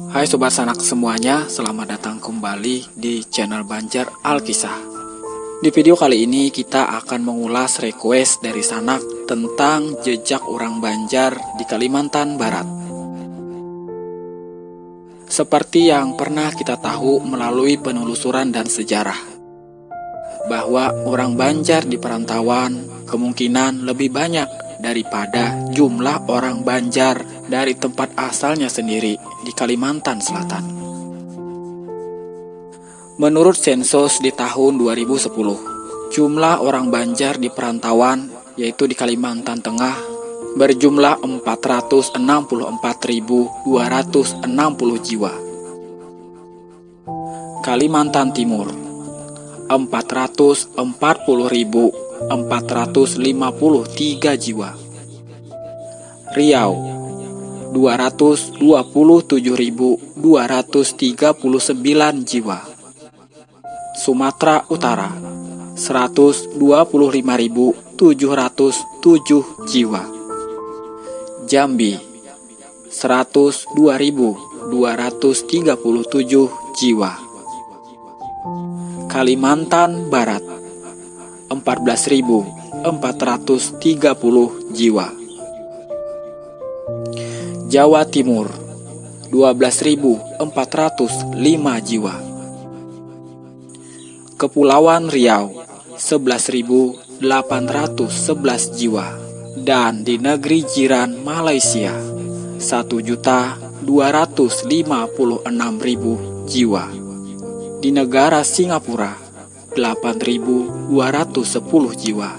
Hai Sobat Sanak semuanya, selamat datang kembali di channel Banjar Alkisah. Di video kali ini kita akan mengulas request dari Sanak tentang jejak orang Banjar di Kalimantan Barat. Seperti yang pernah kita tahu melalui penelusuran dan sejarah, bahwa orang Banjar di perantauan kemungkinan lebih banyak daripada jumlah orang Banjar dari tempat asalnya sendiri di Kalimantan Selatan. Menurut sensus di tahun 2010, jumlah orang Banjar di perantauan, yaitu di Kalimantan Tengah, berjumlah 464.260 jiwa. Kalimantan Timur, 440.453 jiwa. Riau, 227.239 jiwa. Sumatera Utara, 125.707 jiwa. Jambi, 102.237 jiwa. Kalimantan Barat, 14.430 jiwa. Jawa Timur, 12.405 jiwa. Kepulauan Riau, 11.811 jiwa. Dan di negeri jiran Malaysia, 1.256.000 jiwa. Di negara Singapura, 8.210 jiwa.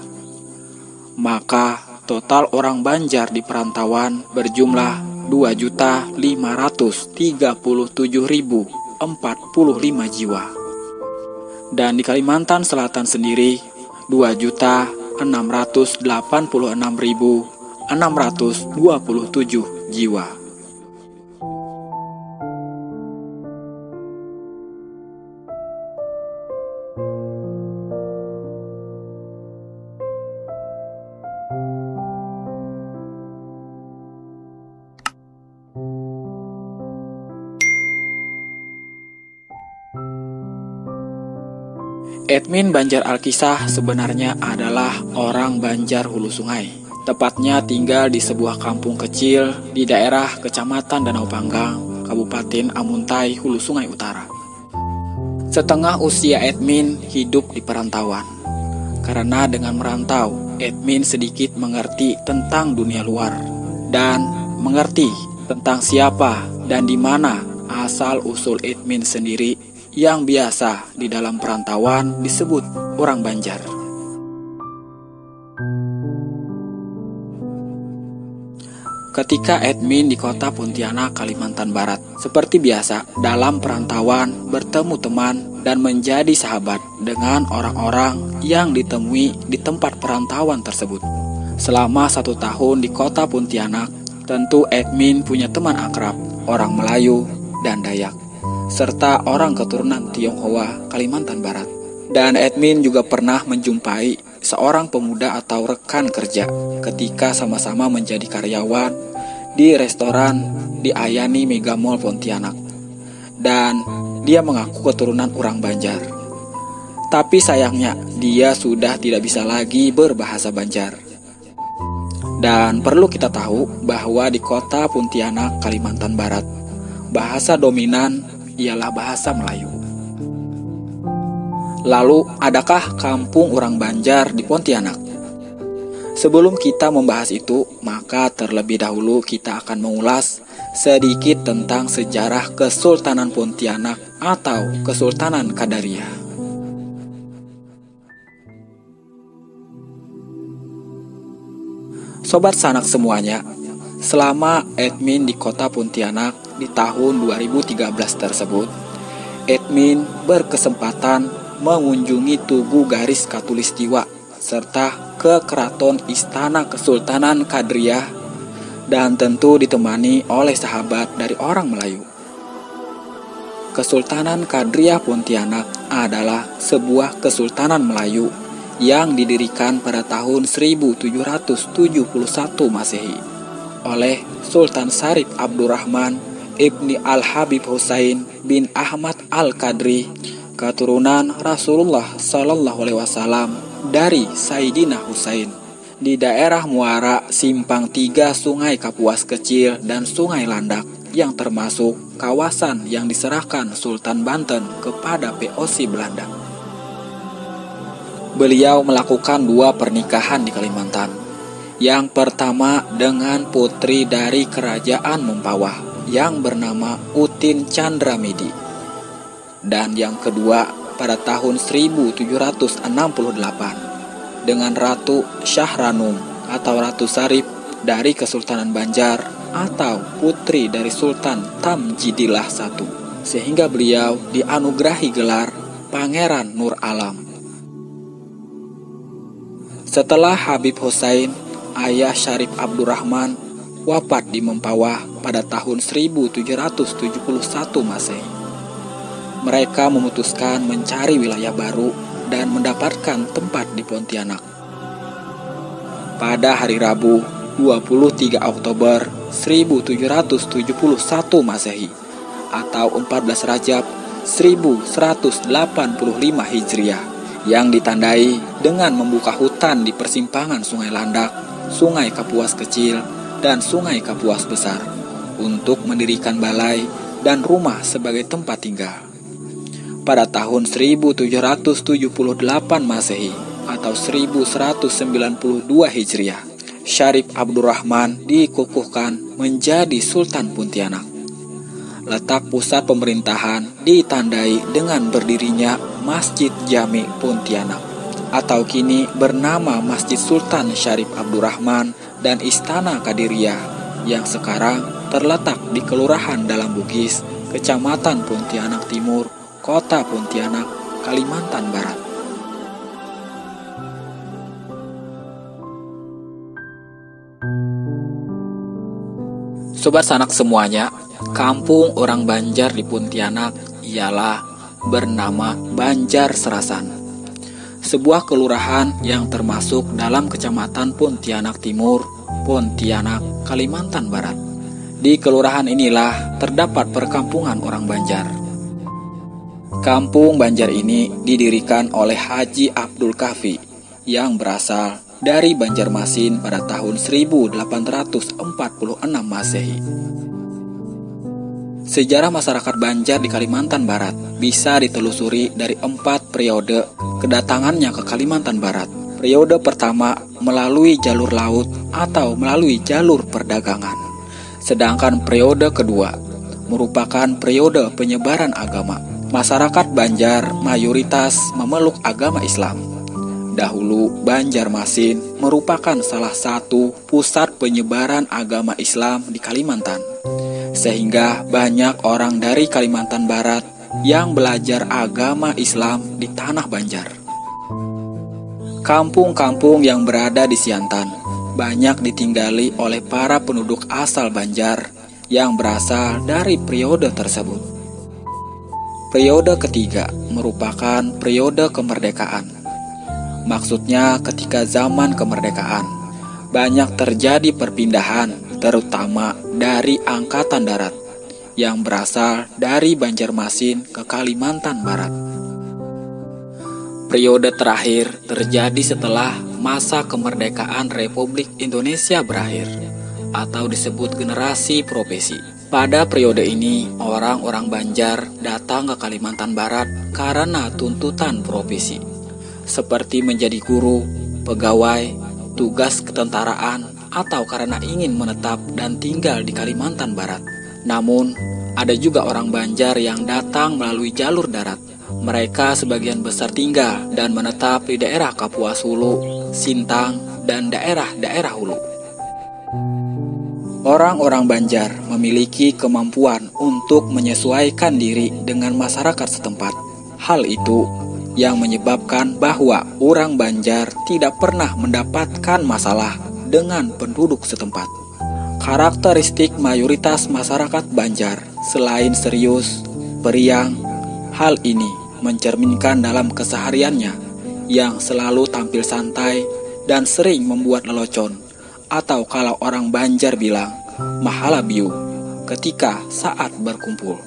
Maka total orang Banjar di perantauan berjumlah 2.537.045 jiwa. Dan di Kalimantan Selatan sendiri 2.686.627 jiwa. Admin Banjar Alkisah sebenarnya adalah orang Banjar Hulu Sungai. Tepatnya tinggal di sebuah kampung kecil di daerah Kecamatan Danau Panggang, Kabupaten Amuntai, Hulu Sungai Utara. Setengah usia admin hidup di perantauan. Karena dengan merantau, admin sedikit mengerti tentang dunia luar dan mengerti tentang siapa dan di mana asal-usul admin sendiri yang biasa di dalam perantauan disebut orang Banjar. Ketika admin di kota Pontianak, Kalimantan Barat, seperti biasa dalam perantauan bertemu teman dan menjadi sahabat dengan orang-orang yang ditemui di tempat perantauan tersebut. Selama 1 tahun di kota Pontianak, tentu admin punya teman akrab, orang Melayu dan Dayak, serta orang keturunan Tionghoa Kalimantan Barat. Dan admin juga pernah menjumpai seorang pemuda atau rekan kerja ketika sama-sama menjadi karyawan di restoran di Ayani Mega Mall Pontianak. Dan dia mengaku keturunan orang Banjar. Tapi sayangnya dia sudah tidak bisa lagi berbahasa Banjar. Dan perlu kita tahu bahwa di kota Pontianak, Kalimantan Barat, bahasa dominan ialah bahasa Melayu. Lalu, adakah kampung orang Banjar di Pontianak? Sebelum kita membahas itu, maka terlebih dahulu kita akan mengulas sedikit tentang sejarah Kesultanan Pontianak atau Kesultanan Qadariyah. Sobat Sanak semuanya, selama admin di kota Pontianak di tahun 2013 tersebut, admin berkesempatan mengunjungi Tugu Garis Khatulistiwa serta ke Keraton Istana Kesultanan Qadariyah dan tentu ditemani oleh sahabat dari orang Melayu. Kesultanan Qadariyah Pontianak adalah sebuah kesultanan Melayu yang didirikan pada tahun 1771 Masehi oleh Sultan Syarif Abdurrahman Ibni Al-Habib Husain bin Ahmad Al-Qadri, keturunan Rasulullah Shallallahu Alaihi Wasallam dari Sayyidina Husain, di daerah muara simpang 3 Sungai Kapuas Kecil dan Sungai Landak, yang termasuk kawasan yang diserahkan Sultan Banten kepada VOC Belanda. Beliau melakukan 2 pernikahan di Kalimantan. Yang pertama dengan putri dari Kerajaan Mempawah yang bernama Utin Chandramidi, dan yang kedua pada tahun 1768 dengan Ratu Syahranum atau Ratu Sarip dari Kesultanan Banjar atau putri dari Sultan Tamjidillah I, sehingga beliau dianugerahi gelar Pangeran Nur Alam. Setelah Habib Husain, ayah Syarif Abdurrahman wafat di Mempawah pada tahun 1771 Masehi. Mereka memutuskan mencari wilayah baru dan mendapatkan tempat di Pontianak. Pada hari Rabu 23 Oktober 1771 Masehi atau 14 Rajab 1185 Hijriah, yang ditandai dengan membuka hutan di persimpangan Sungai Landak, Sungai Kapuas Kecil, dan Sungai Kapuas Besar untuk mendirikan balai dan rumah sebagai tempat tinggal. Pada tahun 1778 Masehi atau 1192 Hijriah, Syarif Abdurrahman dikukuhkan menjadi Sultan Pontianak. Letak pusat pemerintahan ditandai dengan berdirinya Masjid Jami Pontianak, atau kini bernama Masjid Sultan Syarif Abdurrahman, dan Istana Qadiriyah yang sekarang terletak di Kelurahan Dalam Bugis, Kecamatan Pontianak Timur, Kota Pontianak, Kalimantan Barat. Sobat Sanak semuanya, kampung orang Banjar di Pontianak ialah bernama Banjar Serasan, sebuah kelurahan yang termasuk dalam Kecamatan Pontianak Timur, Pontianak, Kalimantan Barat. Di kelurahan inilah terdapat perkampungan orang Banjar. Kampung Banjar ini didirikan oleh Haji Abdul Kafi yang berasal dari Banjarmasin pada tahun 1846 Masehi. Sejarah masyarakat Banjar di Kalimantan Barat bisa ditelusuri dari 4 periode kedatangannya ke Kalimantan Barat. Periode pertama melalui jalur laut atau melalui jalur perdagangan. Sedangkan periode kedua merupakan periode penyebaran agama. Masyarakat Banjar mayoritas memeluk agama Islam. Dahulu Banjarmasin merupakan salah satu pusat penyebaran agama Islam di Kalimantan, sehingga banyak orang dari Kalimantan Barat yang belajar agama Islam di tanah Banjar. Kampung-kampung yang berada di Siantan banyak ditinggali oleh para penduduk asal Banjar yang berasal dari periode tersebut. Periode ketiga merupakan periode kemerdekaan. Maksudnya ketika zaman kemerdekaan banyak terjadi perpindahan, terutama dari Angkatan Darat yang berasal dari Banjarmasin ke Kalimantan Barat. Periode terakhir terjadi setelah masa kemerdekaan Republik Indonesia berakhir, atau disebut generasi profesi. Pada periode ini, orang-orang Banjar datang ke Kalimantan Barat karena tuntutan profesi, seperti menjadi guru, pegawai, tugas ketentaraan, atau karena ingin menetap dan tinggal di Kalimantan Barat. Namun, ada juga orang Banjar yang datang melalui jalur darat. Mereka sebagian besar tinggal dan menetap di daerah Kapuas Hulu, Sintang, dan daerah-daerah hulu. Orang-orang Banjar memiliki kemampuan untuk menyesuaikan diri dengan masyarakat setempat. Hal itu yang menyebabkan bahwa orang Banjar tidak pernah mendapatkan masalah dengan penduduk setempat. Karakteristik mayoritas masyarakat Banjar selain serius, periang, hal ini mencerminkan dalam kesehariannya yang selalu tampil santai dan sering membuat lelucon, atau kalau orang Banjar bilang mahalabiu, ketika saat berkumpul.